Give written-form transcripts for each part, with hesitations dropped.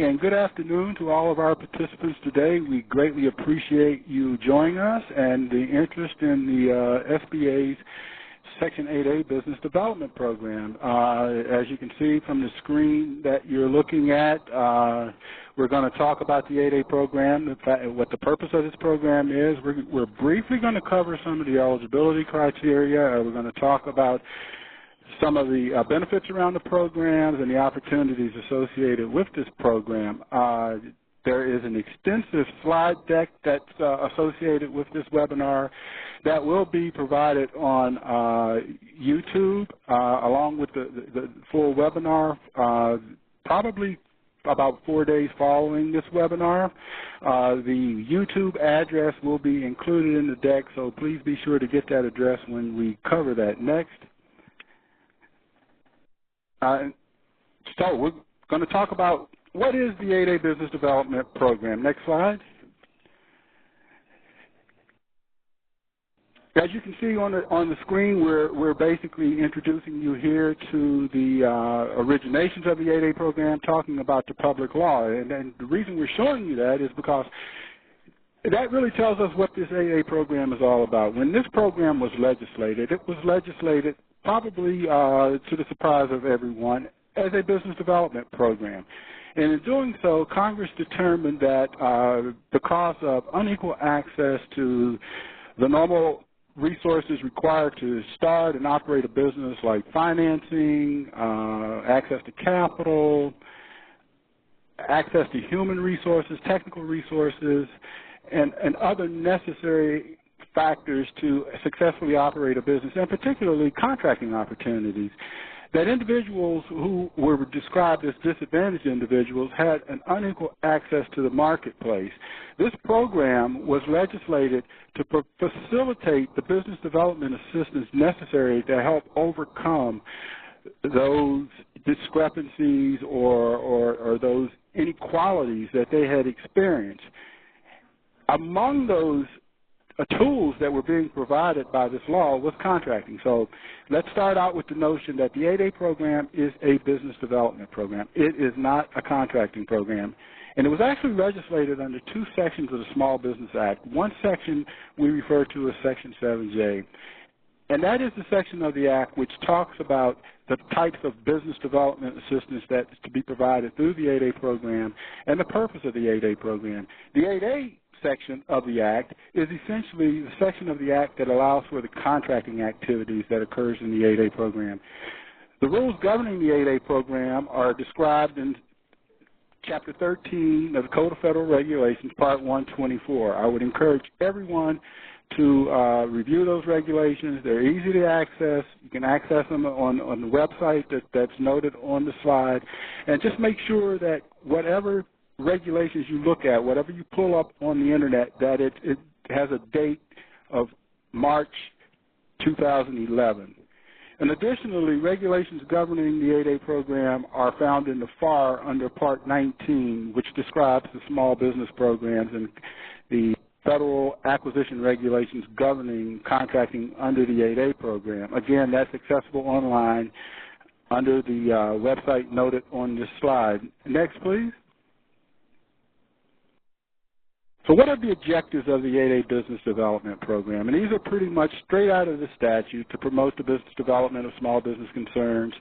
And good afternoon to all of our participants today. We greatly appreciate you joining us and the interest in the SBA's Section 8A Business Development Program. As you can see from the screen that you're looking at, we're going to talk about the 8A program, what the purpose of this program is. We're briefly going to cover some of the eligibility criteria. We're going to talk about some of the benefits around the programs and the opportunities associated with this program. There is an extensive slide deck that's associated with this webinar that will be provided on YouTube along with the full webinar, probably about 4 days following this webinar. The YouTube address will be included in the deck, so please be sure to get that address when we cover that next. So we're going to talk about what is the 8A Business Development Program. Next slide. As you can see on the screen, we're basically introducing you here to the originations of the 8A program, talking about the public law. And the reason we're showing you that is because that really tells us what this 8A program is all about. When this program was legislated, it was legislated probably to the surprise of everyone, as a business development program. And in doing so, Congress determined that because of unequal access to the normal resources required to start and operate a business, like financing, access to capital, access to human resources, technical resources, and other necessary factors to successfully operate a business, and particularly contracting opportunities, that individuals who were described as disadvantaged individuals had an unequal access to the marketplace. This program was legislated to facilitate the business development assistance necessary to help overcome those discrepancies or those inequalities that they had experienced. Among those tools that were being provided by this law was contracting. So let's start out with the notion that the 8A program is a business development program. It is not a contracting program. And it was actually legislated under two sections of the Small Business Act. One section we refer to as Section 7J. And that is the section of the Act which talks about the types of business development assistance that is to be provided through the 8A program and the purpose of the 8A program. The 8A section of the Act is essentially the section of the Act that allows for the contracting activities that occurs in the 8A program. The rules governing the 8A program are described in Chapter 13 of the Code of Federal Regulations, Part 124. I would encourage everyone to review those regulations. They're easy to access. You can access them on the website that's noted on the slide. And just make sure that whatever regulations you look at, whatever you pull up on the internet, that it has a date of March 2011. And additionally, regulations governing the 8A program are found in the FAR under Part 19, which describes the small business programs and the federal acquisition regulations governing contracting under the 8A program. Again, that's accessible online under the website noted on this slide. Next, please. So what are the objectives of the 8A Business Development Program? And these are pretty much straight out of the statute: to promote the business development of small business concerns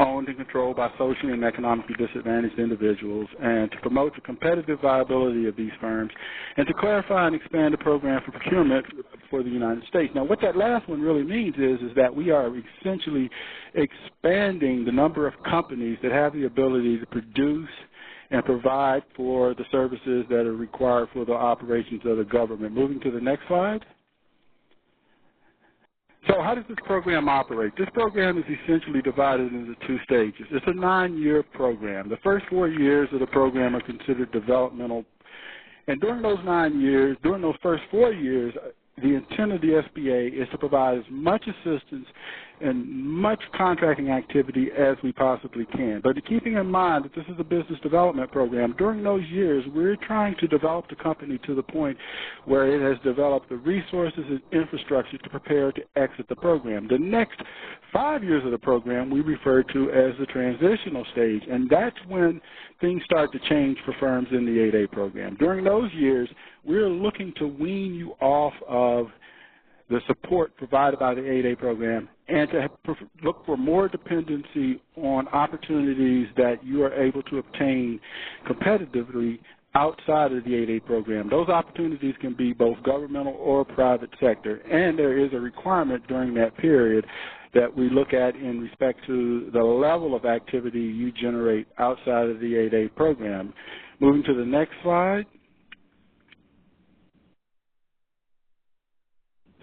owned and controlled by socially and economically disadvantaged individuals, and to promote the competitive viability of these firms, and to clarify and expand the program for procurement for the United States. Now, what that last one really means is that we are essentially expanding the number of companies that have the ability to produce and provide for the services that are required for the operations of the government. Moving to the next slide. So how does this program operate? This program is essentially divided into two stages. It's a 9-year program. The first 4 years of the program are considered developmental. And during those 9 years, during those first 4 years, the intent of the SBA is to provide as much assistance and much contracting activity as we possibly can. But keeping in mind that this is a business development program, during those years we're trying to develop the company to the point where it has developed the resources and infrastructure to prepare to exit the program. The next 5 years of the program we refer to as the transitional stage, and that's when things start to change for firms in the 8A program. During those years, we're looking to wean you off of the support provided by the 8A program and to look for more dependency on opportunities that you are able to obtain competitively outside of the 8A program. Those opportunities can be both governmental or private sector, and there is a requirement during that period that we look at in respect to the level of activity you generate outside of the 8A program. Moving to the next slide.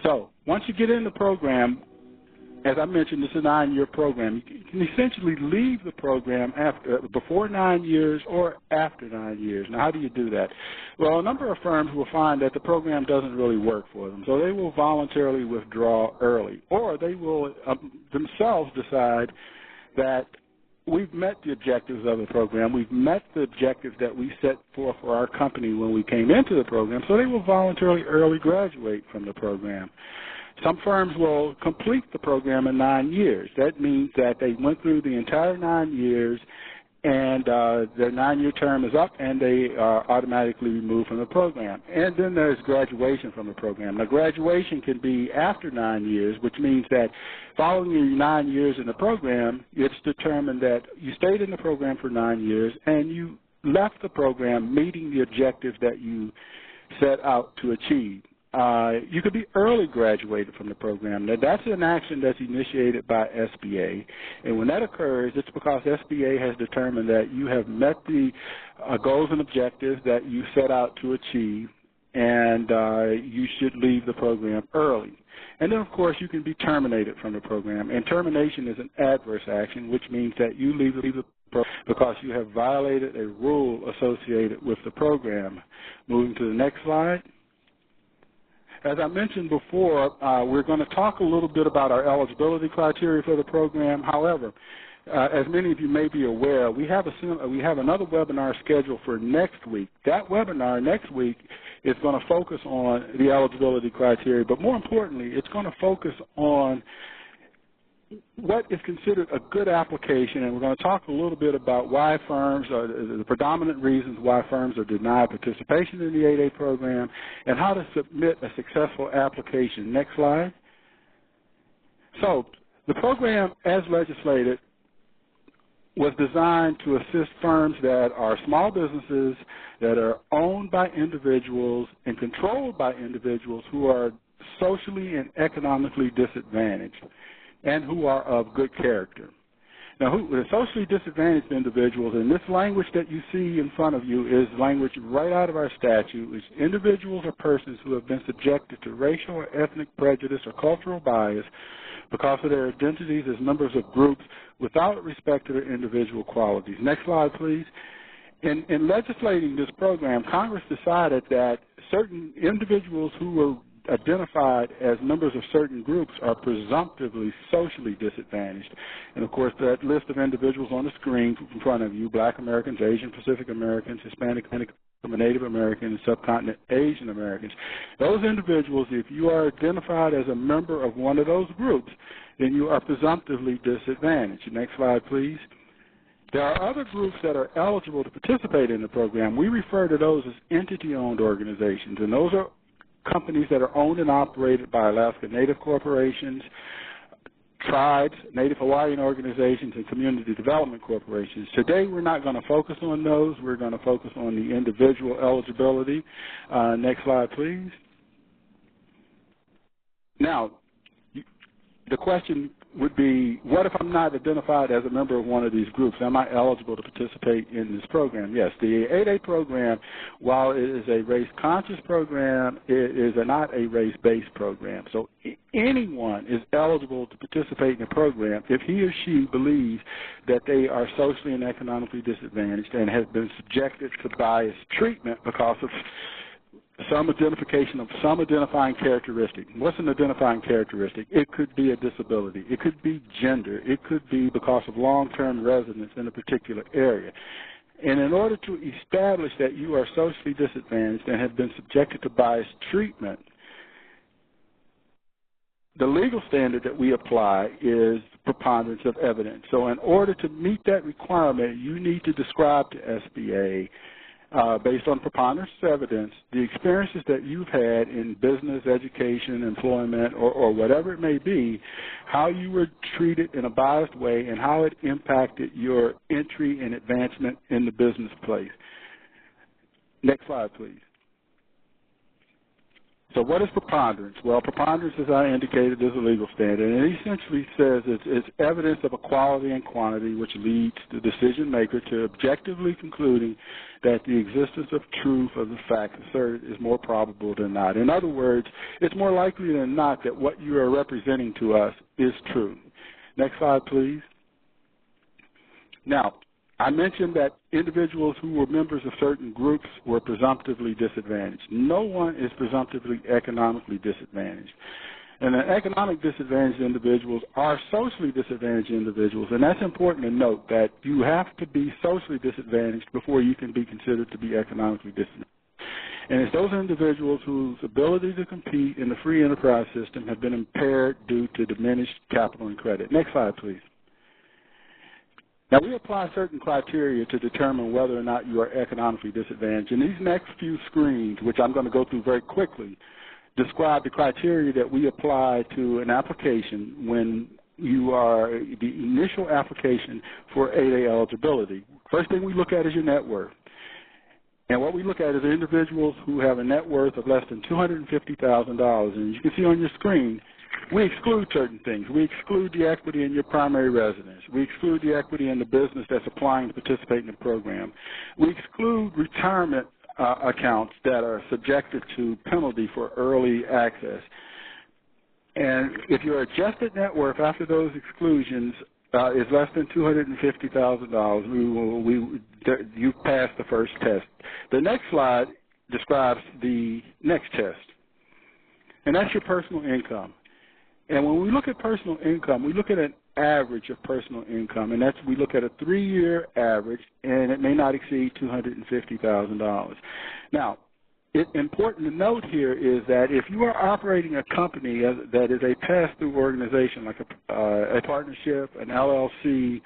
So once you get in the program, as I mentioned, this is a 9-year program. You can essentially leave the program before 9 years or after 9 years. Now, how do you do that? Well, a number of firms will find that the program doesn't really work for them, so they will voluntarily withdraw early, or they will themselves decide that we've met the objectives of the program. We've met the objectives that we set forth for our company when we came into the program, so they will voluntarily early graduate from the program. Some firms will complete the program in 9 years. That means that they went through the entire 9 years and their 9-year term is up and they are automatically removed from the program. And then there's graduation from the program. Now, graduation can be after 9 years, which means that following your 9 years in the program, it's determined that you stayed in the program for 9 years and you left the program meeting the objectives that you set out to achieve. You could be early graduated from the program. Now, that's an action that's initiated by SBA, and when that occurs, it's because SBA has determined that you have met the goals and objectives that you set out to achieve, and you should leave the program early. And then, of course, you can be terminated from the program, and termination is an adverse action, which means that you leave the program because you have violated a rule associated with the program. Moving to the next slide. As I mentioned before, we're going to talk a little bit about our eligibility criteria for the program. However, as many of you may be aware, we have another webinar scheduled for next week. That webinar next week is going to focus on the eligibility criteria, but more importantly, it's going to focus on what is considered a good application, and we're going to talk a little bit about why firms are the predominant reasons why firms are denied participation in the 8A program and how to submit a successful application. Next slide. So the program, as legislated, was designed to assist firms that are small businesses that are owned by individuals and controlled by individuals who are socially and economically disadvantaged and who are of good character. Now, the socially disadvantaged individuals, and this language that you see in front of you is language right out of our statute, is individuals or persons who have been subjected to racial or ethnic prejudice or cultural bias because of their identities as members of groups without respect to their individual qualities. Next slide, please. In legislating this program, Congress decided that certain individuals who were identified as members of certain groups are presumptively socially disadvantaged. And, of course, that list of individuals on the screen in front of you, Black Americans, Asian Pacific Americans, Hispanic, Native Americans, and subcontinent Asian Americans. Those individuals, if you are identified as a member of one of those groups, then you are presumptively disadvantaged. Next slide, please. There are other groups that are eligible to participate in the program. We refer to those as entity-owned organizations, and those are companies that are owned and operated by Alaska Native corporations, tribes, Native Hawaiian organizations, and community development corporations. Today we're not going to focus on those. We're going to focus on the individual eligibility. Next slide, please. Now, the question would be, what if I'm not identified as a member of one of these groups? Am I eligible to participate in this program? Yes, the 8A program, while it is a race-conscious program, it is not a race-based program. So anyone is eligible to participate in the program if he or she believes that they are socially and economically disadvantaged and have been subjected to biased treatment because of some identification of some identifying characteristic. What's an identifying characteristic? It could be a disability. It could be gender. It could be because of long-term residence in a particular area. And in order to establish that you are socially disadvantaged and have been subjected to biased treatment, the legal standard that we apply is preponderance of evidence. So in order to meet that requirement, you need to describe to SBA, based on preponderance of evidence, the experiences that you've had in business, education, employment, or whatever it may be, how you were treated in a biased way, and how it impacted your entry and advancement in the business place. Next slide, please. So what is preponderance? Well, preponderance, as I indicated, is a legal standard, and it essentially says it's evidence of a quality and quantity which leads the decision maker to objectively concluding that the existence of truth of the fact asserted is more probable than not. In other words, it's more likely than not that what you are representing to us is true. Next slide, please. Now, I mentioned that individuals who were members of certain groups were presumptively disadvantaged. No one is presumptively economically disadvantaged. And the economic disadvantaged individuals are socially disadvantaged individuals, and that's important to note that you have to be socially disadvantaged before you can be considered to be economically disadvantaged. And it's those individuals whose ability to compete in the free enterprise system have been impaired due to diminished capital and credit. Next slide, please. Now, we apply certain criteria to determine whether or not you are economically disadvantaged. And these next few screens, which I'm going to go through very quickly, describe the criteria that we apply to an application when you are the initial application for 8A eligibility. First thing we look at is your net worth. And what we look at is individuals who have a net worth of less than $250,000. And you can see on your screen, we exclude certain things. We exclude the equity in your primary residence. We exclude the equity in the business that's applying to participate in the program. We exclude retirement accounts that are subjected to penalty for early access. And if your adjusted net worth after those exclusions is less than $250,000, you pass the first test. The next slide describes the next test, and that's your personal income. And when we look at personal income, we look at an average of personal income, and we look at a 3-year average, and it may not exceed $250,000. Now, it's important to note here is that if you are operating a company that is a pass-through organization, like a partnership, an LLC,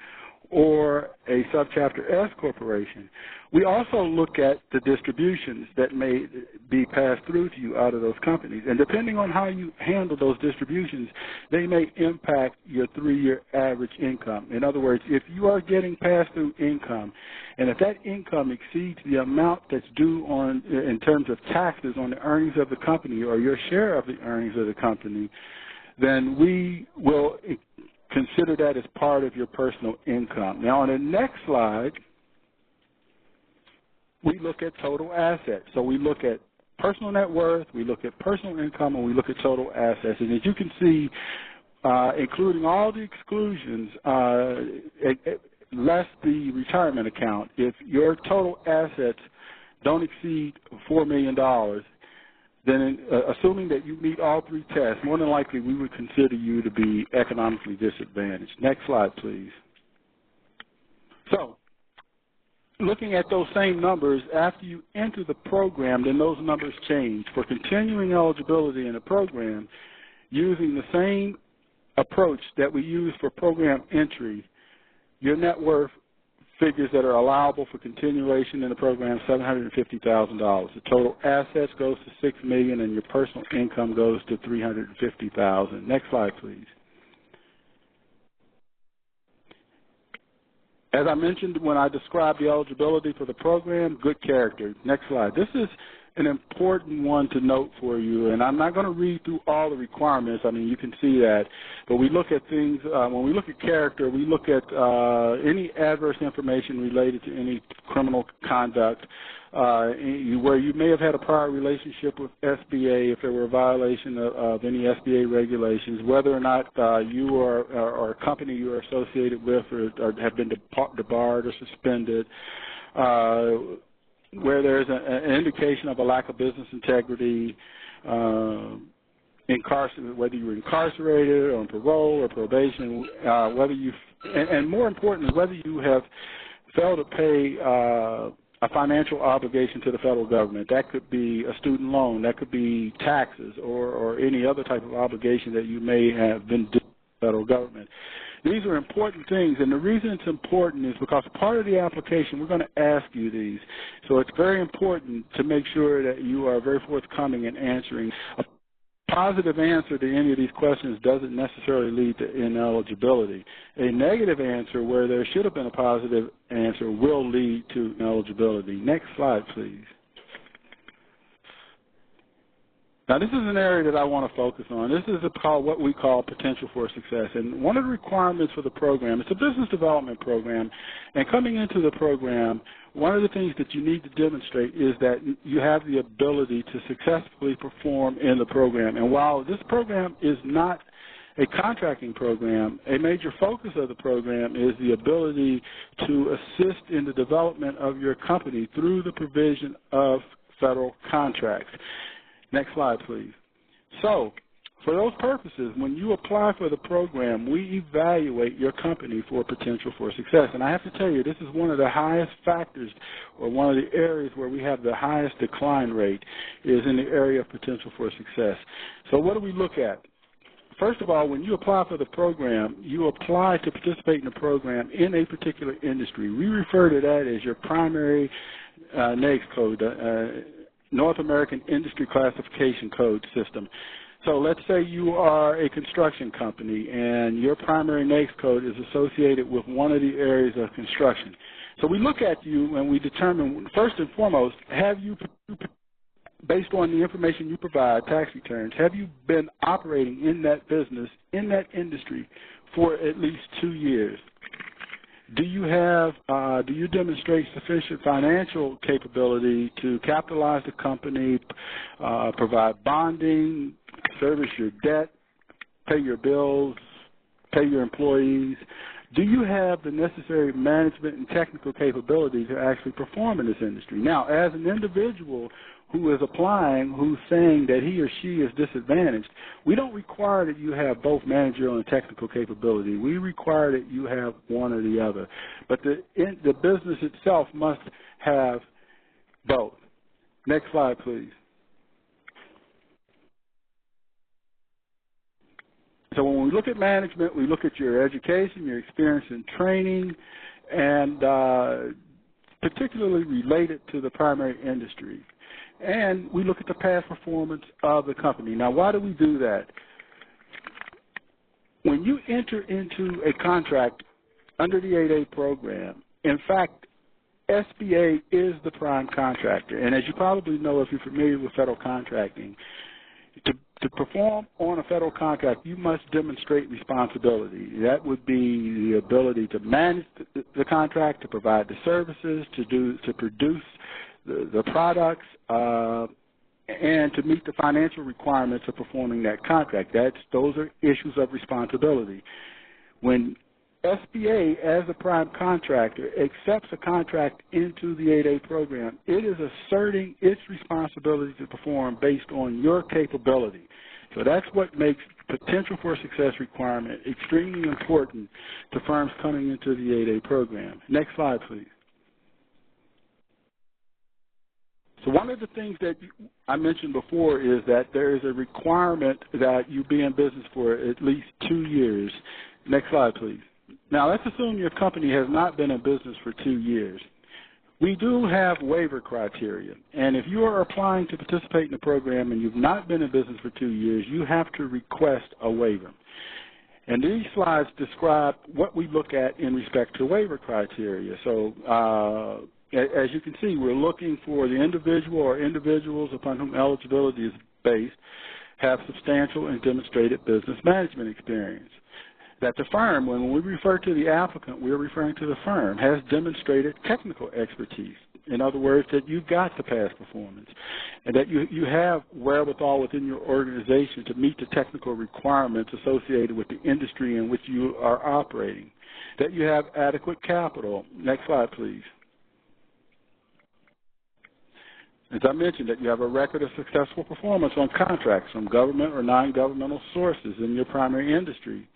or a subchapter S corporation, we also look at the distributions that may be passed through to you out of those companies. And depending on how you handle those distributions, they may impact your 3-year average income. In other words, if you are getting pass-through income, and if that income exceeds the amount that's due in terms of taxes on the earnings of the company or your share of the earnings of the company, then we will consider that as part of your personal income. Now, on the next slide, we look at total assets. So we look at personal net worth, we look at personal income, and we look at total assets. And as you can see, including all the exclusions, less the retirement account, if your total assets don't exceed $4 million, then assuming that you meet all 3 tests, more than likely we would consider you to be economically disadvantaged. Next slide, please. So, looking at those same numbers, after you enter the program, then those numbers change. For continuing eligibility in the program, using the same approach that we use for program entry, your net worth figures that are allowable for continuation in the program, $750,000. The total assets goes to $6 million, and your personal income goes to $350,000. Next slide, please. As I mentioned when I described the eligibility for the program, good character. Next slide. This is an important one to note for you, and I'm not going to read through all the requirements. I mean, you can see that. But we look at things, when we look at character, we look at any adverse information related to any criminal conduct, where you may have had a prior relationship with SBA if there were a violation of any SBA regulations, whether or not you or a company you are associated with or have been debarred or suspended, where there's an indication of a lack of business integrity, whether you're incarcerated or on parole or probation, whether you, and more importantly, whether you have failed to pay a financial obligation to the federal government. That could be a student loan, that could be taxes, or any other type of obligation that you may have been due to the federal government. These are important things, and the reason it's important is because part of the application, we're going to ask you these. So it's very important to make sure that you are very forthcoming in answering. A positive answer to any of these questions doesn't necessarily lead to ineligibility. A negative answer where there should have been a positive answer will lead to ineligibility. Next slide, please. Now, this is an area that I want to focus on. This is what we call potential for success. And one of the requirements for the program, it's a business development program, and coming into the program, one of the things that you need to demonstrate is that you have the ability to successfully perform in the program. And while this program is not a contracting program, a major focus of the program is the ability to assist in the development of your company through the provision of federal contracts. Next slide, please. So, for those purposes, when you apply for the program, we evaluate your company for potential for success. And I have to tell you, this is one of the highest factors, or one of the areas where we have the highest decline rate, is in the area of potential for success. So what do we look at? First of all, when you apply for the program, you apply to participate in the program in a particular industry. We refer to that as your primary NAICS code, North American Industry Classification Code system. So let's say you are a construction company and your primary NAICS code is associated with one of the areas of construction. So we look at you and we determine, first and foremost, have you, based on the information you provide, tax returns, have you been operating in that business, in that industry for at least 2 years? Do you demonstrate sufficient financial capability to capitalize the company, provide bonding, service your debt, pay your bills, pay your employees? Do you have the necessary management and technical capability to actually perform in this industry? Now, as an individual who is applying, who's saying that he or she is disadvantaged, we don't require that you have both managerial and technical capability. We require that you have one or the other. But the business itself must have both. Next slide, please. So when we look at management, we look at your education, your experience in training, and particularly related to the primary industry. And we look at the past performance of the company. Now, why do we do that? When you enter into a contract under the 8A program, in fact, SBA is the prime contractor. And as you probably know if you're familiar with federal contracting, to perform on a federal contract, you must demonstrate responsibility. That would be the ability to manage the contract, to provide the services, to produce the products, and to meet the financial requirements of performing that contract. Those are issues of responsibility. When SBA, as a prime contractor, accepts a contract into the 8A program, it is asserting its responsibility to perform based on your capability. So that's what makes potential for success requirement extremely important to firms coming into the 8A program. Next slide, please. So one of the things that I mentioned before is that there is a requirement that you be in business for at least 2 years. Next slide, please. Now, let's assume your company has not been in business for 2 years. We do have waiver criteria, and if you are applying to participate in the program and you've not been in business for 2 years, you have to request a waiver. And these slides describe what we look at in respect to waiver criteria. So as you can see, we're looking for the individual or individuals upon whom eligibility is based have substantial and demonstrated business management experience. That the firm, when we refer to the applicant, we're referring to the firm, has demonstrated technical expertise. In other words, that you've got the past performance, and that you have wherewithal within your organization to meet the technical requirements associated with the industry in which you are operating. That you have adequate capital. Next slide, please. As I mentioned, that you have a record of successful performance on contracts from government or non-governmental sources in your primary industry,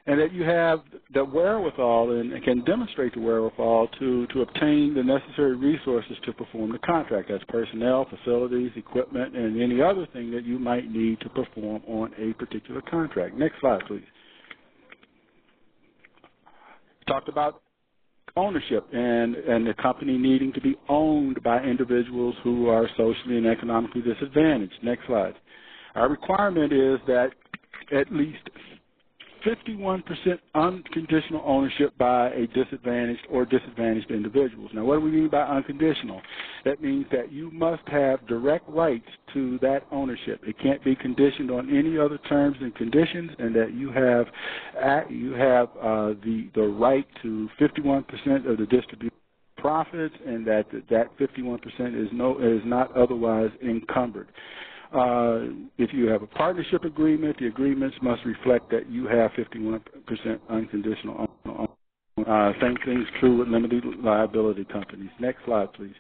and that you have the wherewithal and can demonstrate the wherewithal to obtain the necessary resources to perform the contract. That's personnel, facilities, equipment, and any other thing that you might need to perform on a particular contract. Next slide, please. Talked about ownership and the company needing to be owned by individuals who are socially and economically disadvantaged. Next slide. Our requirement is that at least 51% unconditional ownership by a disadvantaged or disadvantaged individuals. Now, what do we mean by unconditional? That means that you must have direct rights to that ownership. It can't be conditioned on any other terms and conditions, and that you have the right to 51% of the distribution profits, and that 51% is not otherwise encumbered. If you have a partnership agreement, the agreements must reflect that you have 51% unconditional ownership. Same thing is true with limited liability companies. Next slide, please.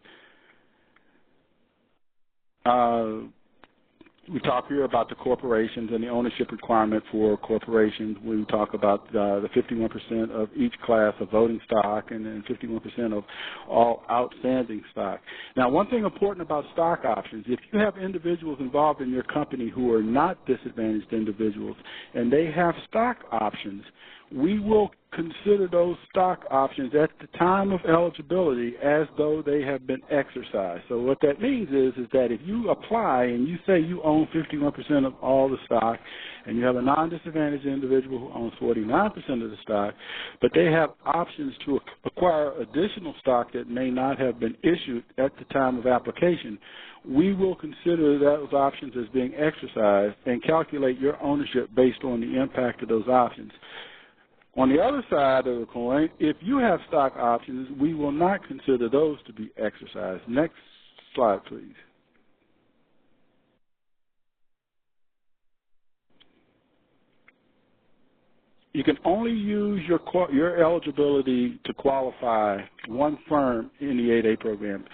We talk here about the corporations and the ownership requirement for corporations. We talk about the 51% of each class of voting stock and then 51% of all outstanding stock. Now, one thing important about stock options, if you have individuals involved in your company who are not disadvantaged individuals and they have stock options, we will consider those stock options at the time of eligibility as though they have been exercised. So what that means is that if you apply and you say you own 51% of all the stock and you have a non-disadvantaged individual who owns 49% of the stock, but they have options to acquire additional stock that may not have been issued at the time of application, we will consider those options as being exercised and calculate your ownership based on the impact of those options. On the other side of the coin, if you have stock options, we will not consider those to be exercised. Next slide, please. You can only use your eligibility to qualify one firm in the 8A program.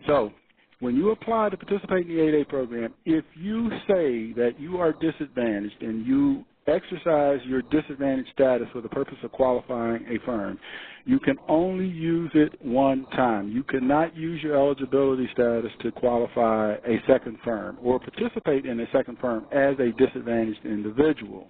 So when you apply to participate in the 8A program, if you say that you are disadvantaged and you exercise your disadvantaged status for the purpose of qualifying a firm, you can only use it one time. You cannot use your eligibility status to qualify a second firm or participate in a second firm as a disadvantaged individual.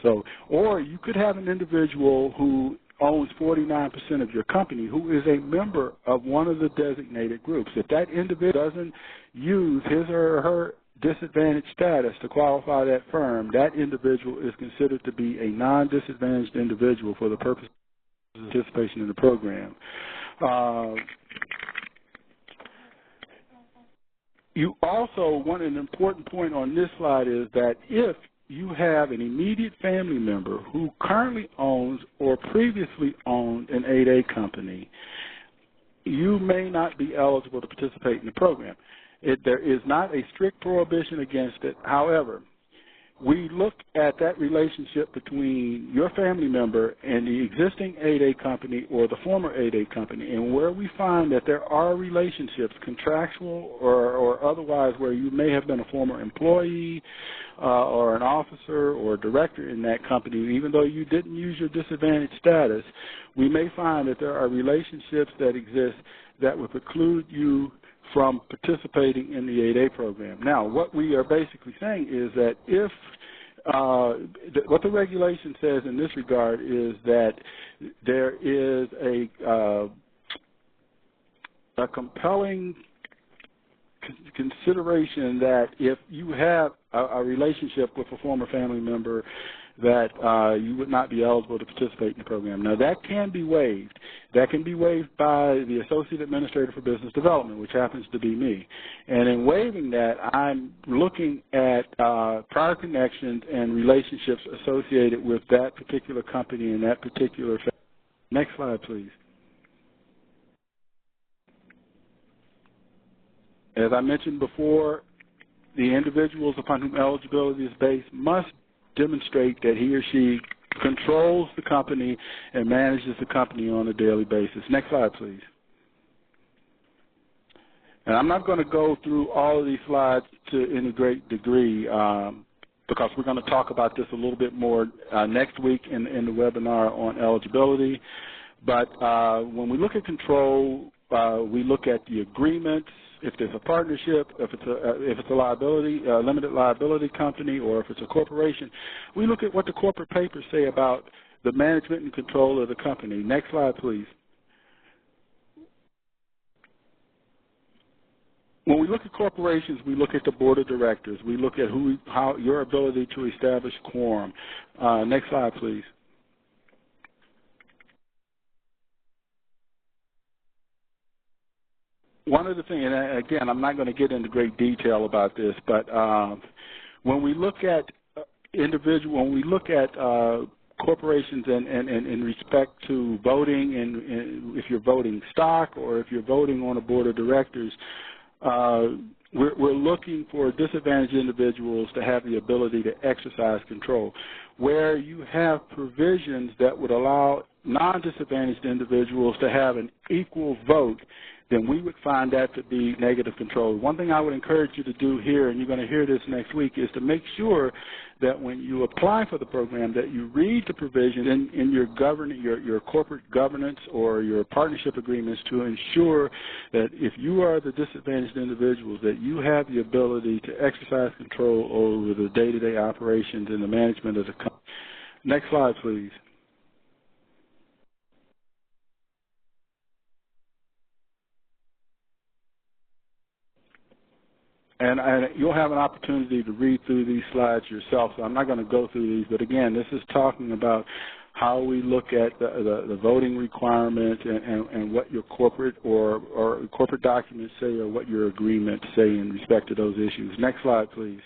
So, or you could have an individual who owns 49% of your company who is a member of one of the designated groups. If that individual doesn't use his or her disadvantaged status to qualify that firm, that individual is considered to be a non-disadvantaged individual for the purpose of participation in the program. You also want an important point on this slide is that if you have an immediate family member who currently owns or previously owned an 8A company, you may not be eligible to participate in the program. There is not a strict prohibition against it. However, we look at that relationship between your family member and the existing 8A company or the former 8A company, and where we find that there are relationships, contractual or otherwise, where you may have been a former employee or an officer or a director in that company, even though you didn't use your disadvantaged status, we may find that there are relationships that exist that would preclude you from participating in the 8A program. Now, what we are basically saying is that if what the regulation says in this regard is that there is a compelling consideration that if you have a relationship with a former family member, that you would not be eligible to participate in the program. Now, that can be waived. That can be waived by the Associate Administrator for Business Development, which happens to be me. And in waiving that, I'm looking at prior connections and relationships associated with that particular company and that particular family. Next slide, please. As I mentioned before, the individuals upon whom eligibility is based must demonstrate that he or she controls the company and manages the company on a daily basis. Next slide, please. And I'm not going to go through all of these slides to any great degree because we're going to talk about this a little bit more next week in the webinar on eligibility. But when we look at control, we look at the agreements, if there's a partnership, if it's a liability, limited liability company, or if it's a corporation. We look at what the corporate papers say about the management and control of the company. Next slide, please. When we look at corporations, we look at the board of directors. We look at how your ability to establish quorum. Next slide, please. One of the things, and again, I'm not going to get into great detail about this, but when we look at corporations and in respect to voting, and if you're voting stock or if you're voting on a board of directors, we're looking for disadvantaged individuals to have the ability to exercise control. Where you have provisions that would allow non-disadvantaged individuals to have an equal vote, then we would find that to be negative control. One thing I would encourage you to do here, and you're going to hear this next week, is to make sure that when you apply for the program that you read the provision in your corporate governance or your partnership agreements to ensure that if you are the disadvantaged individuals, that you have the ability to exercise control over the day-to-day operations and the management of the company. Next slide, please. And you'll have an opportunity to read through these slides yourself, so I'm not going to go through these. But again, this is talking about how we look at the voting requirements and what your corporate or corporate documents say or what your agreements say in respect to those issues. Next slide, please.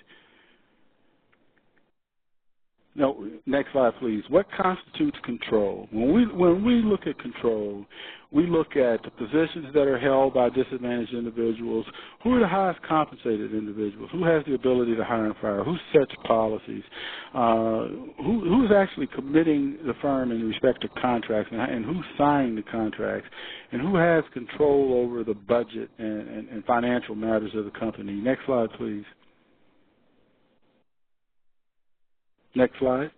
No, next slide, please. What constitutes control? When we look at control, we look at the positions that are held by disadvantaged individuals. Who are the highest compensated individuals? Who has the ability to hire and fire? Who sets policies? Who's actually committing the firm in respect to contracts, and who's signing the contracts? And who has control over the budget and financial matters of the company? Next slide, please. Next slide.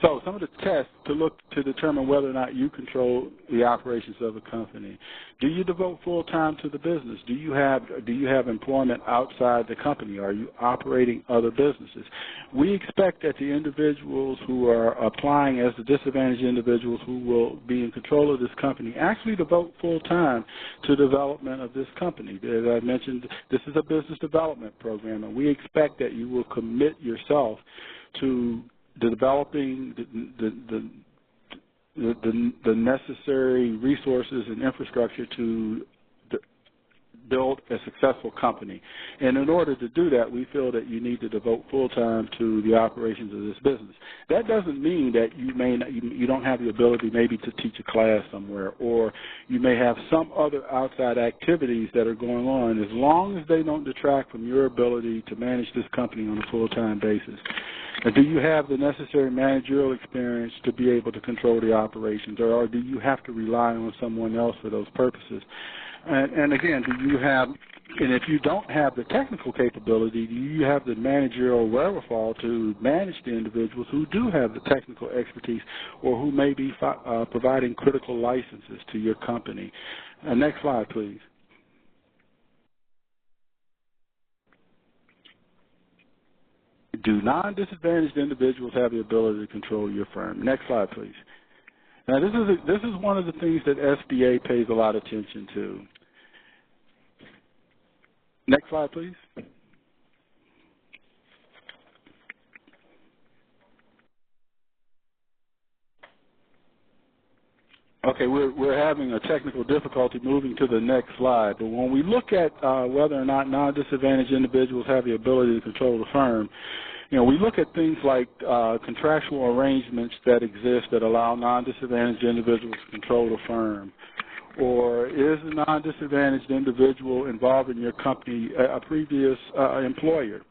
So some of the tests to look to determine whether or not you control the operations of a company. Do you devote full time to the business? Do you have employment outside the company? Are you operating other businesses? We expect that the individuals who are applying as the disadvantaged individuals who will be in control of this company actually devote full time to development of this company. As I mentioned, this is a business development program, and we expect that you will commit yourself to developing the necessary resources and infrastructure to build a successful company. And in order to do that, we feel that you need to devote full time to the operations of this business. That doesn't mean that you don't have the ability maybe to teach a class somewhere, or you may have some other outside activities that are going on, as long as they don't detract from your ability to manage this company on a full-time basis. And do you have the necessary managerial experience to be able to control the operations, or do you have to rely on someone else for those purposes? And again, and if you don't have the technical capability, do you have the managerial wherewithal to manage the individuals who do have the technical expertise or who may be providing critical licenses to your company? Next slide, please. Do non-disadvantaged individuals have the ability to control your firm? Next slide, please. Now, this is one of the things that SBA pays a lot of attention to. Next slide, please. Okay, we're having a technical difficulty moving to the next slide. But when we look at whether or not non-disadvantaged individuals have the ability to control the firm, we look at things like contractual arrangements that exist that allow non-disadvantaged individuals to control the firm. Or is a non-disadvantaged individual involved in your company a previous employer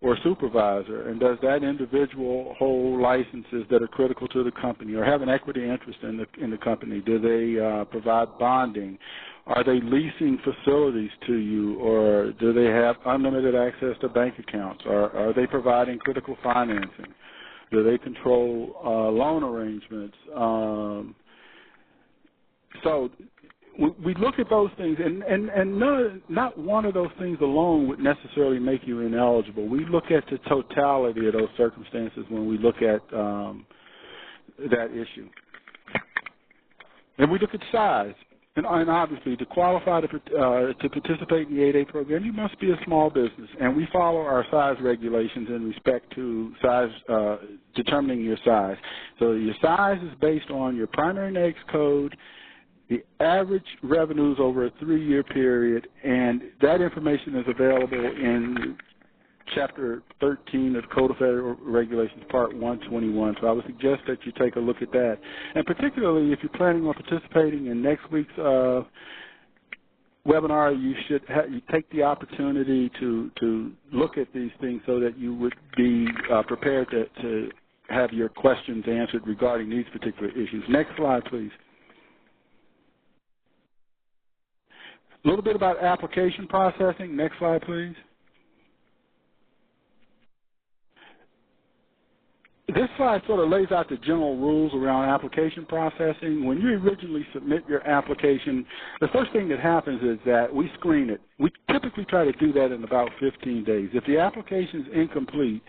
or supervisor, and does that individual hold licenses that are critical to the company or have an equity interest in the company? Do they provide bonding, Are they leasing facilities to you, or do they have unlimited access to bank accounts? Are they providing critical financing? Do they control loan arrangements? So we look at those things, and not one of those things alone would necessarily make you ineligible. We look at the totality of those circumstances when we look at that issue. And we look at size. And obviously, to qualify to participate in the 8A program, you must be a small business. And we follow our size regulations in respect to size, determining your size. So your size is based on your primary NAICS code, the average revenues over a 3-year period, and that information is available in Chapter 13 of the Code of Federal Regulations, Part 121. So I would suggest that you take a look at that. And particularly if you're planning on participating in next week's webinar, you should you take the opportunity to look at these things so that you would be prepared to have your questions answered regarding these particular issues. Next slide, please. A little bit about application processing. Next slide, please. This slide sort of lays out the general rules around application processing. When you originally submit your application, the first thing that happens is that we screen it. We typically try to do that in about 15 days. If the application is incomplete,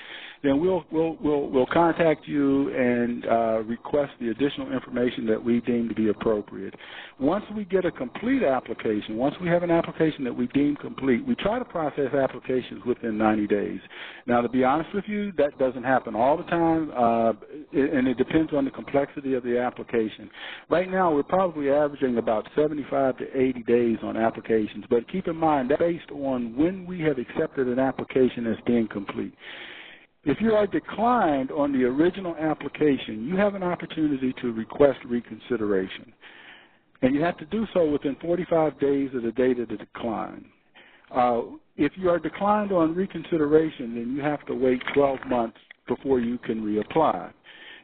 then we'll contact you and request the additional information that we deem to be appropriate. Once we get a complete application, once we have an application that we deem complete, we try to process applications within 90 days. Now, to be honest with you, that doesn't happen all the time, and it depends on the complexity of the application. Right now, we're probably averaging about 75 to 80 days on applications, but keep in mind that's based on when we have accepted an application as being complete. If you are declined on the original application, you have an opportunity to request reconsideration. And you have to do so within 45 days of the date of the decline. If you are declined on reconsideration, then you have to wait 12 months before you can reapply.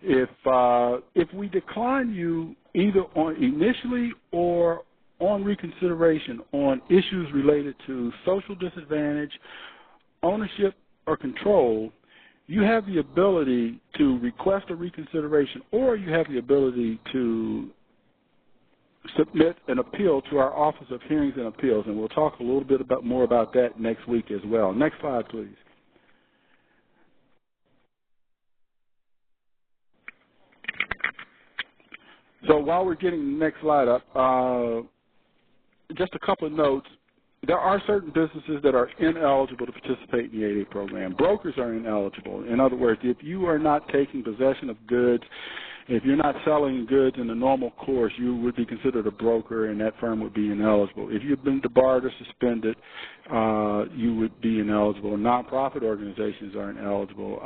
If we decline you either on initially or on reconsideration on issues related to social disadvantage, ownership, or control, you have the ability to request a reconsideration, or you have the ability to submit an appeal to our Office of Hearings and Appeals, and we'll talk a little bit more about that next week as well. Next slide, please. So while we're getting the next slide up, just a couple of notes. There are certain businesses that are ineligible to participate in the 8A program. Brokers are ineligible. In other words, if you are not taking possession of goods, if you're not selling goods in the normal course, you would be considered a broker, and that firm would be ineligible. If you've been debarred or suspended, you would be ineligible. Nonprofit organizations are ineligible.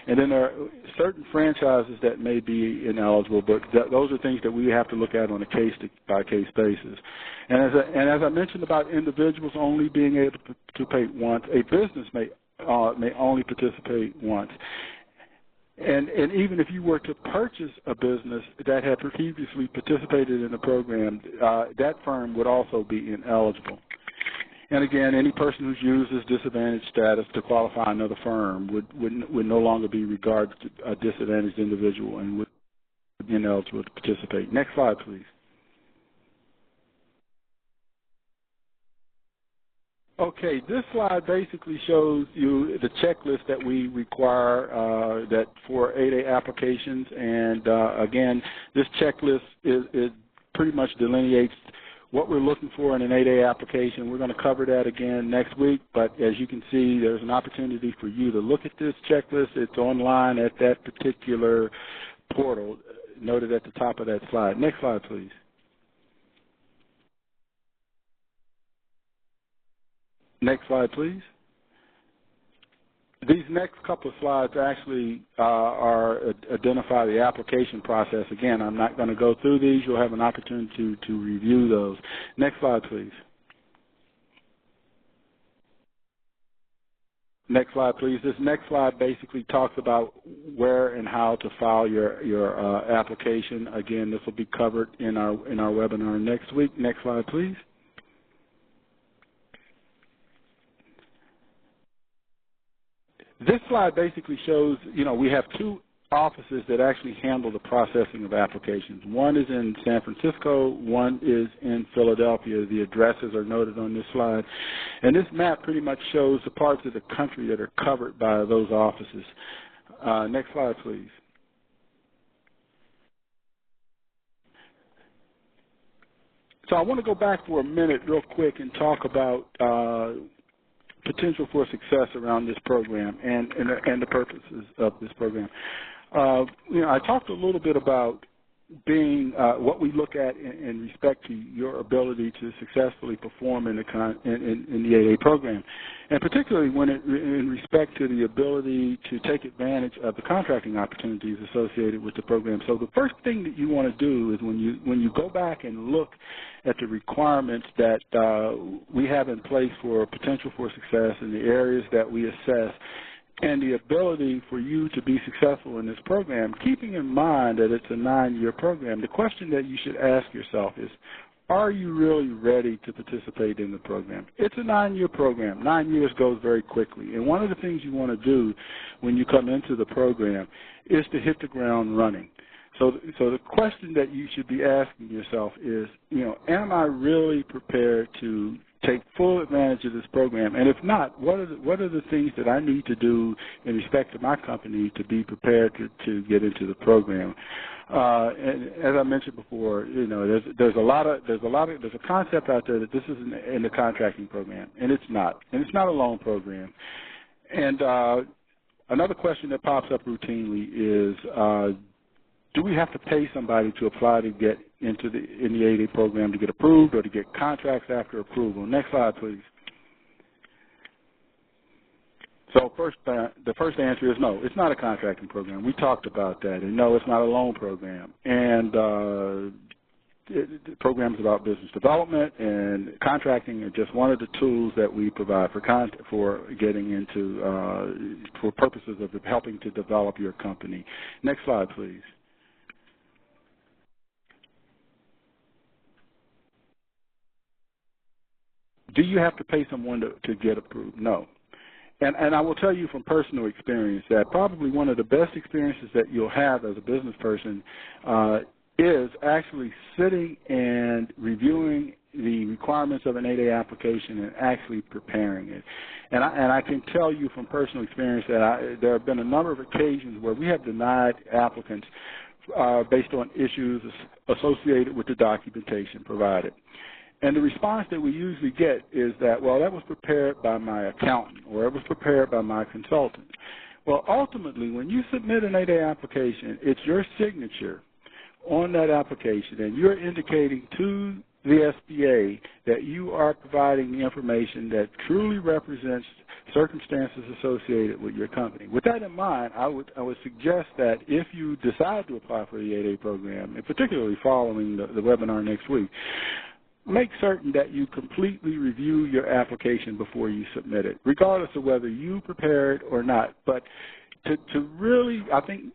And then there are certain franchises that may be ineligible, but those are things that we have to look at on a case-by-case basis. And as I mentioned about individuals only being able to participate once, a business may only participate once. And even if you were to purchase a business that had previously participated in the program, that firm would also be ineligible. And again, any person who's used this disadvantaged status to qualify another firm would no longer be regarded as a disadvantaged individual and would be ineligible to participate. Next slide, please. Okay, this slide basically shows you the checklist that we require that for 8A applications, and again, this checklist is pretty much delineates what we're looking for in an 8A application. We're going to cover that again next week, but as you can see, there's an opportunity for you to look at this checklist. It's online at that particular portal noted at the top of that slide. Next slide, please. Next slide, please. These next couple of slides actually identify the application process. Again, I'm not going to go through these. You'll have an opportunity to review those. Next slide, please. Next slide, please. This next slide basically talks about where and how to file your application. Again, this will be covered in our webinar next week. Next slide, please. This slide basically shows, we have two offices that actually handle the processing of applications. One is in San Francisco, one is in Philadelphia. The addresses are noted on this slide. And this map pretty much shows the parts of the country that are covered by those offices. Next slide, please. So I want to go back for a minute real quick and talk about potential for success around this program and the purposes of this program. I talked a little bit about being what we look at in respect to your ability to successfully perform in the 8A program, and particularly in respect to the ability to take advantage of the contracting opportunities associated with the program. So the first thing that you want to do is when you go back and look at the requirements that we have in place for potential for success in the areas that we assess, and the ability for you to be successful in this program, keeping in mind that it's a 9-year program, the question that you should ask yourself is, are you really ready to participate in the program? It's a 9-year program. 9 years goes very quickly. And one of the things you want to do when you come into the program is to hit the ground running. So the question that you should be asking yourself is, am I really prepared to take full advantage of this program? And if not, what are the things that I need to do in respect to my company to be prepared to get into the program? And as I mentioned before, there's a concept out there that this is in the contracting program, and it's not. And it's not a loan program. And another question that pops up routinely is, do we have to pay somebody to apply to get into the 8A program to get approved or to get contracts after approval? Next slide, please. So the first answer is no, it's not a contracting program. We talked about that. And no, it's not a loan program. And the program is about business development, and contracting are just one of the tools that we provide for getting into, for purposes of helping to develop your company. Next slide, please. Do you have to pay someone to get approved? No. And I will tell you from personal experience that probably one of the best experiences that you'll have as a business person is actually sitting and reviewing the requirements of an 8A application and actually preparing it. And I can tell you from personal experience that there have been a number of occasions where we have denied applicants based on issues associated with the documentation provided. And the response that we usually get is that, well, that was prepared by my accountant, or it was prepared by my consultant. Well, ultimately, when you submit an 8A application, it's your signature on that application, and you're indicating to the SBA that you are providing the information that truly represents circumstances associated with your company. With that in mind, I would suggest that if you decide to apply for the 8A program, and particularly following the webinar next week, make certain that you completely review your application before you submit it, regardless of whether you prepare it or not. But to really, I think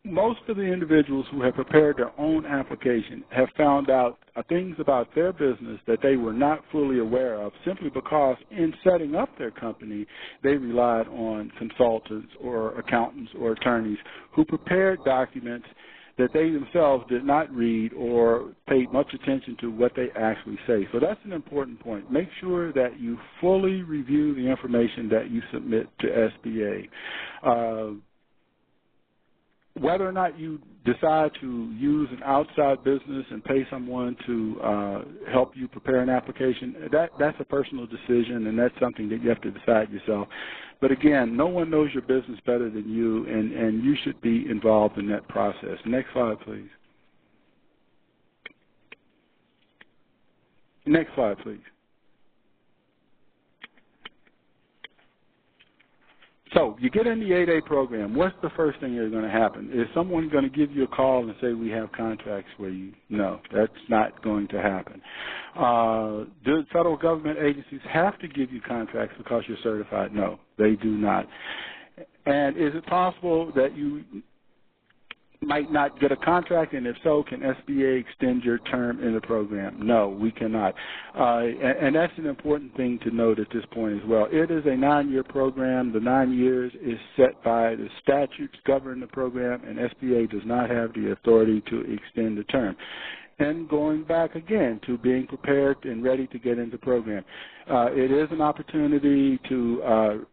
most of the individuals who have prepared their own application have found out things about their business that they were not fully aware of, simply because in setting up their company, they relied on consultants or accountants or attorneys who prepared documents that they themselves did not read or paid much attention to what they actually say. So that's an important point. Make sure that you fully review the information that you submit to SBA. Whether or not you decide to use an outside business and pay someone to help you prepare an application, that's a personal decision, and that's something that you have to decide yourself. But again, no one knows your business better than you, and you should be involved in that process. Next slide, please. Next slide, please. So you get in the 8A program. What's the first thing that's going to happen? Is someone going to give you a call and say, we have contracts for you? No, that's not going to happen. Do federal government agencies have to give you contracts because you're certified? No, they do not. And is it possible that you might not get a contract, and if so, can SBA extend your term in the program? No, we cannot. And that's an important thing to note at this point as well. It is a 9-year program. The 9 years is set by the statutes governing the program, and SBA does not have the authority to extend the term. And going back again to being prepared and ready to get into the program. It is an opportunity to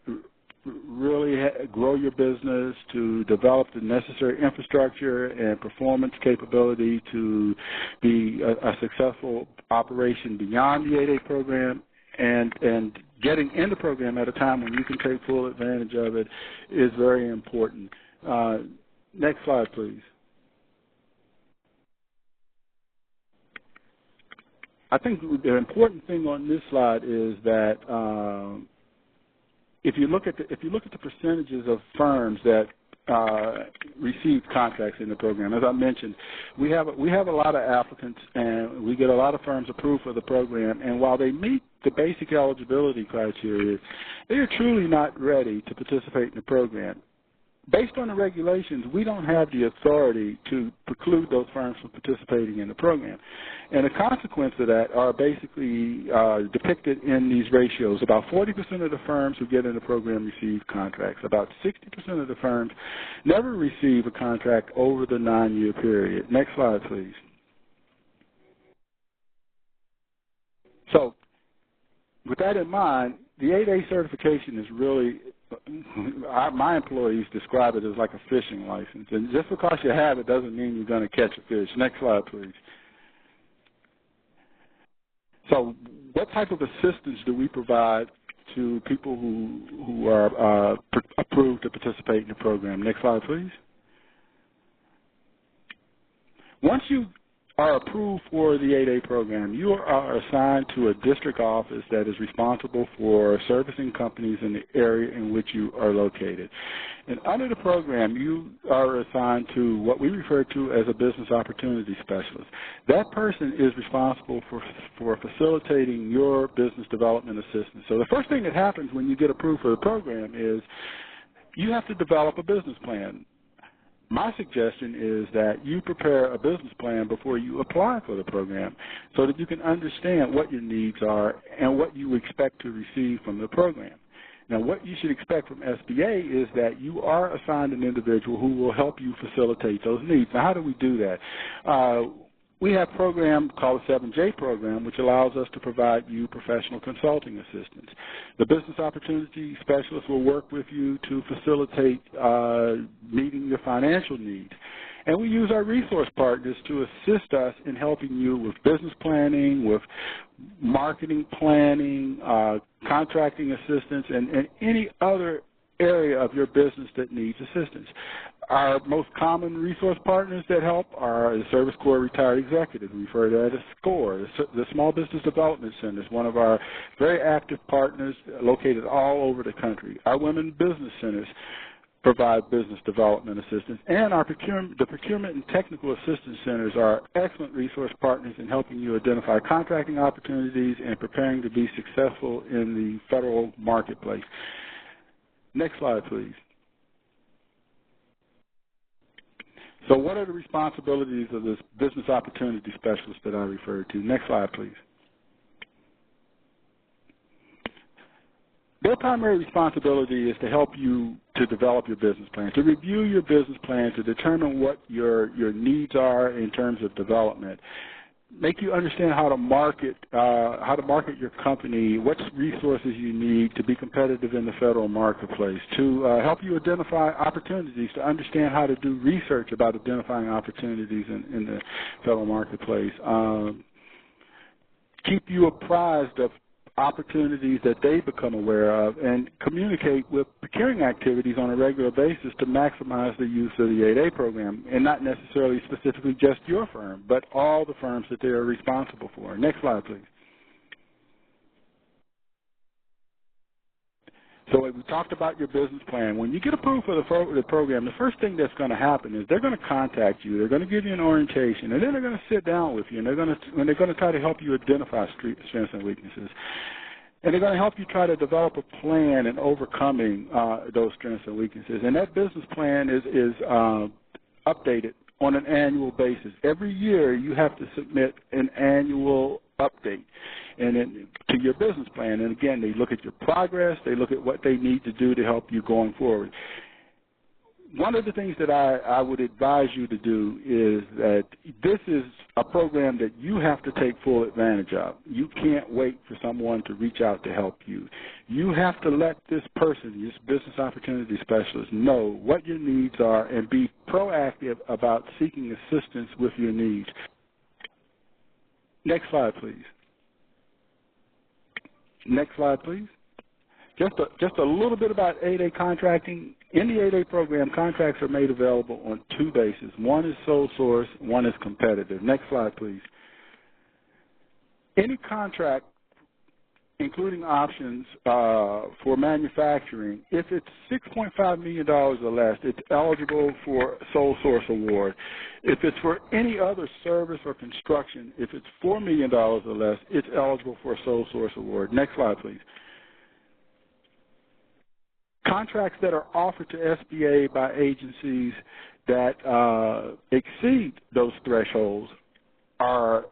really grow your business, to develop the necessary infrastructure and performance capability to be a successful operation beyond the 8A program, and getting in the program at a time when you can take full advantage of it is very important. Next slide, please. I think the important thing on this slide is that if you look at the percentages of firms that receive contracts in the program, as I mentioned, we have a lot of applicants, and we get a lot of firms approved for the program. And while they meet the basic eligibility criteria, they are truly not ready to participate in the program. Based on the regulations, we don't have the authority to preclude those firms from participating in the program. And the consequences of that are basically depicted in these ratios. About 40% of the firms who get in the program receive contracts. About 60% of the firms never receive a contract over the 9-year period. Next slide, please. So with that in mind, the 8A certification is really, my employees describe it as like a fishing license. And just because you have it doesn't mean you're going to catch a fish. Next slide, please. So what type of assistance do we provide to people who are approved to participate in the program? Next slide, please. Once you are approved for the 8A program, you are assigned to a district office that is responsible for servicing companies in the area in which you are located. And under the program, you are assigned to what we refer to as a business opportunity specialist. That person is responsible for facilitating your business development assistance. So the first thing that happens when you get approved for the program is you have to develop a business plan. My suggestion is that you prepare a business plan before you apply for the program so that you can understand what your needs are and what you expect to receive from the program. Now, what you should expect from SBA is that you are assigned an individual who will help you facilitate those needs. Now, how do we do that? We have a program called the 7J program, which allows us to provide you professional consulting assistance. The business opportunity specialist will work with you to facilitate meeting your financial needs. And we use our resource partners to assist us in helping you with business planning, with marketing planning, contracting assistance, and any other area of your business that needs assistance. Our most common resource partners that help are the Service Corps Retired Executives. We refer to that as SCORE. The Small Business Development Center is one of our very active partners located all over the country. Our Women Business Centers provide business development assistance, and the Procurement and Technical Assistance Centers are excellent resource partners in helping you identify contracting opportunities and preparing to be successful in the federal marketplace. Next slide, please. So what are the responsibilities of this business opportunity specialist that I referred to? Next slide, please. Their primary responsibility is to help you to develop your business plan, to review your business plan, to determine what your needs are in terms of development, make you understand how to market your company, what resources you need to be competitive in the federal marketplace, to help you identify opportunities, to understand how to do research about identifying opportunities in the federal marketplace, keep you apprised of opportunities that they become aware of, and communicate with procuring activities on a regular basis to maximize the use of the 8A program, and not necessarily specifically just your firm, but all the firms that they are responsible for. Next slide, please. So we talked about your business plan. When you get approved for the program, the first thing that's going to happen is they're going to contact you. They're going to give you an orientation, and then they're going to sit down with you, and they're going to try to help you identify strengths and weaknesses. And they're going to help you try to develop a plan in overcoming those strengths and weaknesses. And that business plan is updated on an annual basis. Every year you have to submit an annual update to your business plan. And again, they look at your progress. They look at what they need to do to help you going forward. One of the things that I would advise you to do is that this is a program that you have to take full advantage of. You can't wait for someone to reach out to help you. You have to let this person, this business opportunity specialist, know what your needs are and be proactive about seeking assistance with your needs. Next slide, please. Next slide, please. Just a little bit about 8A contracting. In the 8A program, contracts are made available on two bases. One is sole source, one is competitive. Next slide, please. Any contract, including options for manufacturing, if it's $6.5 million or less, it's eligible for a sole source award. If it's for any other service or construction, if it's $4 million or less, it's eligible for a sole source award. Next slide, please. Contracts that are offered to SBA by agencies that exceed those thresholds are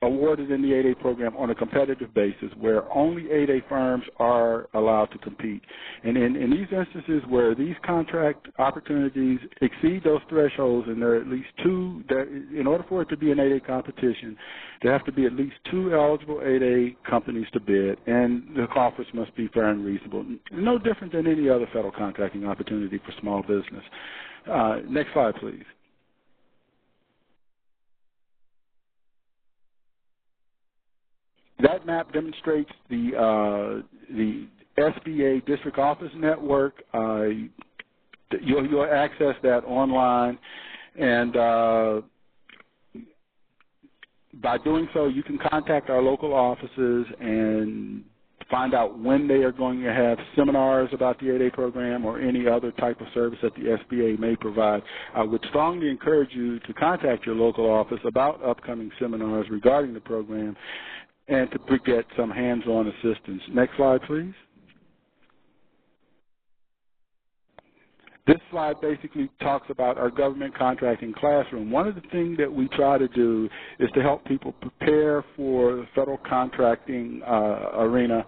awarded in the 8A program on a competitive basis where only 8A firms are allowed to compete. And in these instances where these contract opportunities exceed those thresholds and there are at least two, in order for it to be an 8A competition, there have to be at least two eligible 8A companies to bid, and the offers must be fair and reasonable. No different than any other federal contracting opportunity for small business. Next slide, please. That map demonstrates the SBA district office network. You'll access that online, and by doing so, you can contact our local offices and find out when they are going to have seminars about the 8A program or any other type of service that the SBA may provide. I would strongly encourage you to contact your local office about upcoming seminars regarding the program and to get some hands-on assistance. Next slide, please. This slide basically talks about our government contracting classroom. One of the things that we try to do is to help people prepare for the federal contracting arena,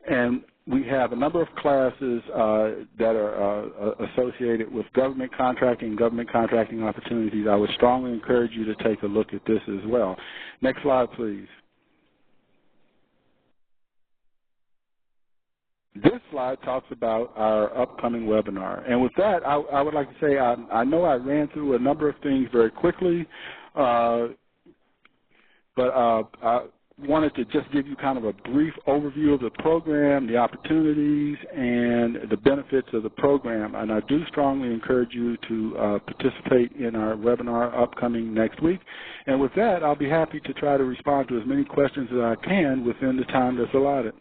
and we have a number of classes that are associated with government contracting opportunities. I would strongly encourage you to take a look at this as well. Next slide, please. This slide talks about our upcoming webinar. And with that, I would like to say I know I ran through a number of things very quickly, but I wanted to just give you kind of a brief overview of the program, the opportunities, and the benefits of the program. And I do strongly encourage you to participate in our webinar upcoming next week. And with that, I'll be happy to try to respond to as many questions as I can within the time that's allotted.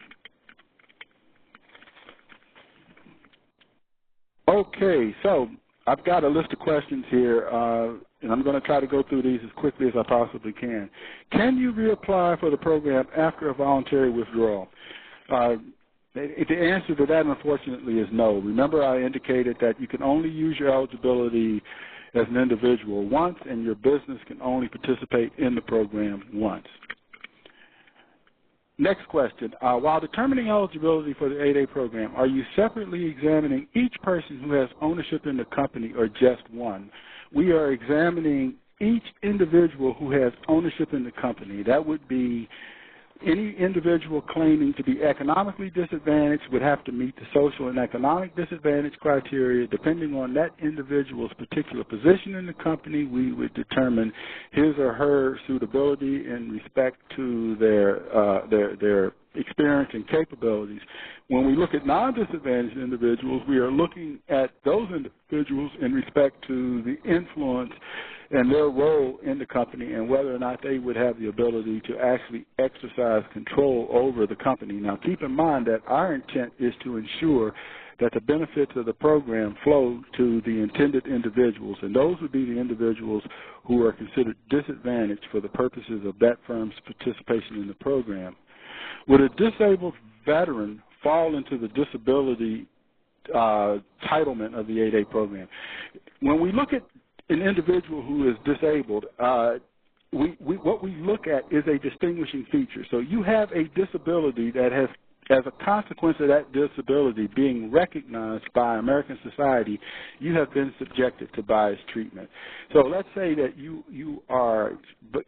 Okay, so I've got a list of questions here, and I'm going to try to go through these as quickly as I possibly can. Can you reapply for the program after a voluntary withdrawal? The answer to that, unfortunately, is no. Remember, I indicated that you can only use your eligibility as an individual once, and your business can only participate in the program once. Next question. While determining eligibility for the 8A program, are you separately examining each person who has ownership in the company or just one? We are examining each individual who has ownership in the company. That would be any individual claiming to be economically disadvantaged would have to meet the social and economic disadvantage criteria. Depending on that individual's particular position in the company, we would determine his or her suitability in respect to their experience and capabilities. When we look at non-disadvantaged individuals, we are looking at those individuals in respect to the influence and their role in the company and whether or not they would have the ability to actually exercise control over the company. Now, keep in mind that our intent is to ensure that the benefits of the program flow to the intended individuals, and those would be the individuals who are considered disadvantaged for the purposes of that firm's participation in the program. Would a disabled veteran fall into the disability entitlement of the 8A program? When we look at an individual who is disabled, what we look at is a distinguishing feature. So you have a disability that has, as a consequence of that disability being recognized by American society, you have been subjected to bias treatment. So let's say that you are,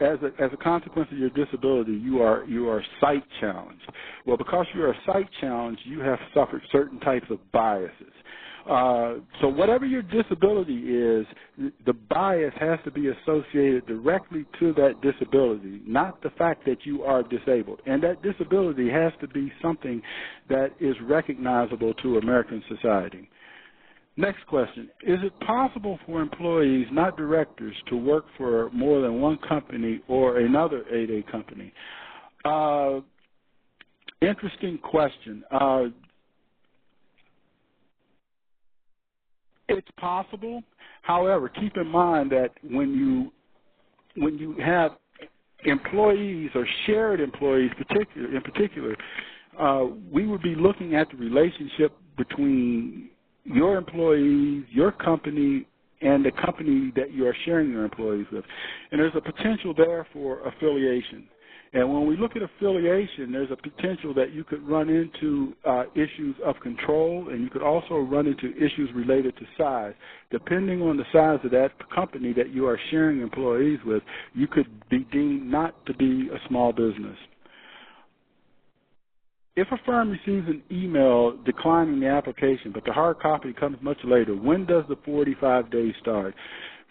as a consequence of your disability, you are sight challenged. Well, because you are sight challenged, you have suffered certain types of biases. So whatever your disability is, the bias has to be associated directly to that disability, not the fact that you are disabled. And that disability has to be something that is recognizable to American society. Next question. Is it possible for employees, not directors, to work for more than one company or another 8A company? Interesting question. It's possible. However, keep in mind that when you have employees or shared employees, in particular, we would be looking at the relationship between your employees, your company, and the company that you are sharing your employees with. And there's a potential there for affiliation. And when we look at affiliation, there's a potential that you could run into issues of control, and you could also run into issues related to size. Depending on the size of that company that you are sharing employees with, you could be deemed not to be a small business. If a firm receives an email declining the application, but the hard copy comes much later, when does the 45 days start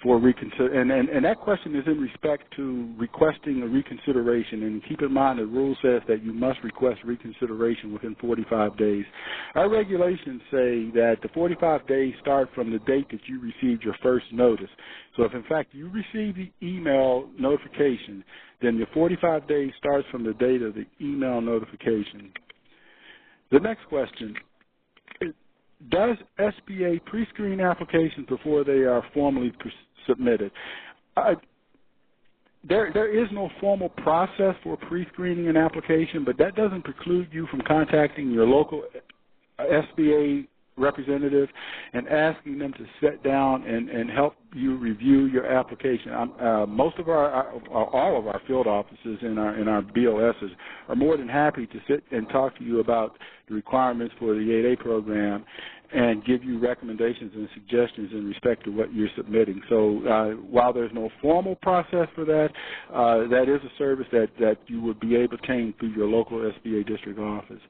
for reconsider? And that question is in respect to requesting a reconsideration. And keep in mind the rule says that you must request reconsideration within 45 days. Our regulations say that the 45 days start from the date that you received your first notice. So if in fact you receive the email notification, then the 45 days starts from the date of the email notification. The next question, does SBA pre-screen applications before they are formally submitted? There is no formal process for pre-screening an application, but that doesn't preclude you from contacting your local SBA representative and asking them to sit down and help you review your application. Most of all of our field offices in our BOSs are more than happy to sit and talk to you about the requirements for the 8A program and give you recommendations and suggestions in respect to what you're submitting. So while there's no formal process for that, that is a service that you would be able to obtain through your local SBA district office.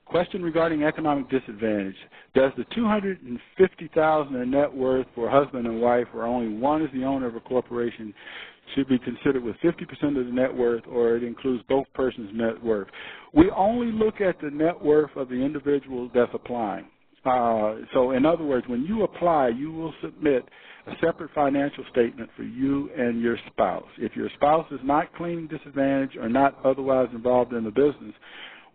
Question regarding economic disadvantage. Does the $250,000 in net worth for husband and wife, where only one is the owner of a corporation, should be considered with 50% of the net worth, or it includes both persons' net worth? We only look at the net worth of the individual that's applying. So in other words, when you apply, you will submit a separate financial statement for you and your spouse. If your spouse is not claiming disadvantage or not otherwise involved in the business,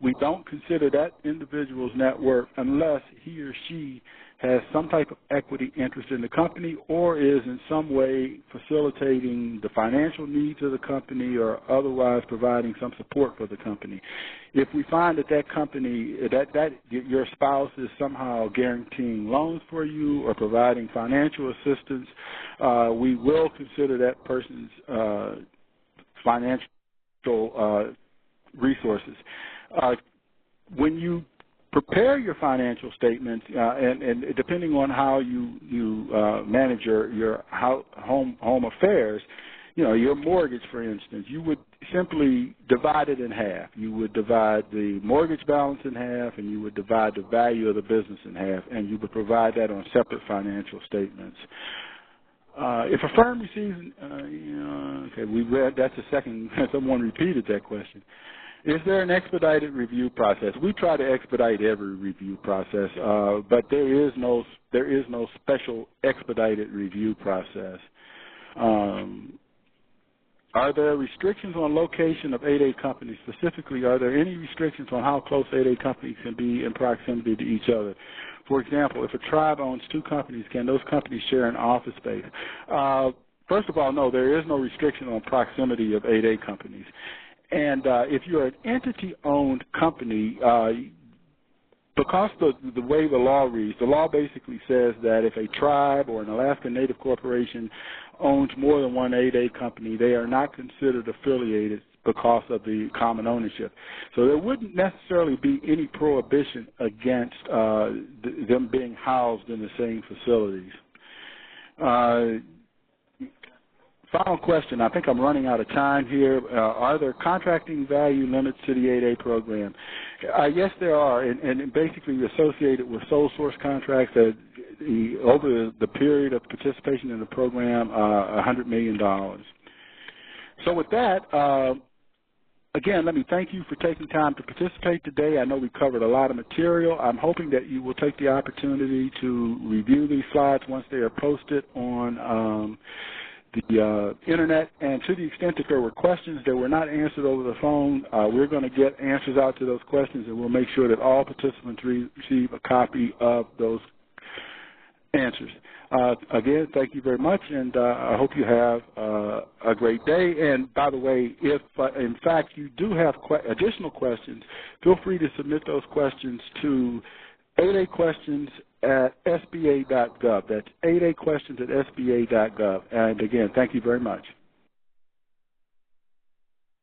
we don't consider that individual's net worth unless he or she has some type of equity interest in the company or is in some way facilitating the financial needs of the company or otherwise providing some support for the company. If we find that that company, that your spouse is somehow guaranteeing loans for you or providing financial assistance, we will consider that person's financial resources. When you prepare your financial statements, and depending on how you manage your home affairs, your mortgage, for instance, you would simply divide it in half. You would divide the mortgage balance in half, and you would divide the value of the business in half, and you would provide that on separate financial statements. If a firm receives, okay, we read that's the second. Someone repeated that question. Is there an expedited review process? We try to expedite every review process, but there is no special expedited review process. Are there restrictions on location of 8A companies? Specifically, are there any restrictions on how close 8A companies can be in proximity to each other? For example, if a tribe owns 2 companies, can those companies share an office space? First of all, no, there is no restriction on proximity of 8A companies. And if you're an entity-owned company, because the way the law reads, the law basically says that if a tribe or an Alaska Native corporation owns more than one 8A company, they are not considered affiliated because of the common ownership. So there wouldn't necessarily be any prohibition against them being housed in the same facilities. Final question. I think I'm running out of time here. Are there contracting value limits to the 8A program? Yes, there are, and basically associated with sole source contracts that over the period of participation in the program, $100 million. So with that, again, let me thank you for taking time to participate today. I know we covered a lot of material. I'm hoping that you will take the opportunity to review these slides once they are posted on the internet, and to the extent that there were questions that were not answered over the phone, we're going to get answers out to those questions, and we'll make sure that all participants receive a copy of those answers. Again, thank you very much, and I hope you have a great day. And by the way, if in fact you do have additional questions, feel free to submit those questions to 8aquestions@sba.gov. That's 8aquestions@sba.gov. And again, thank you very much.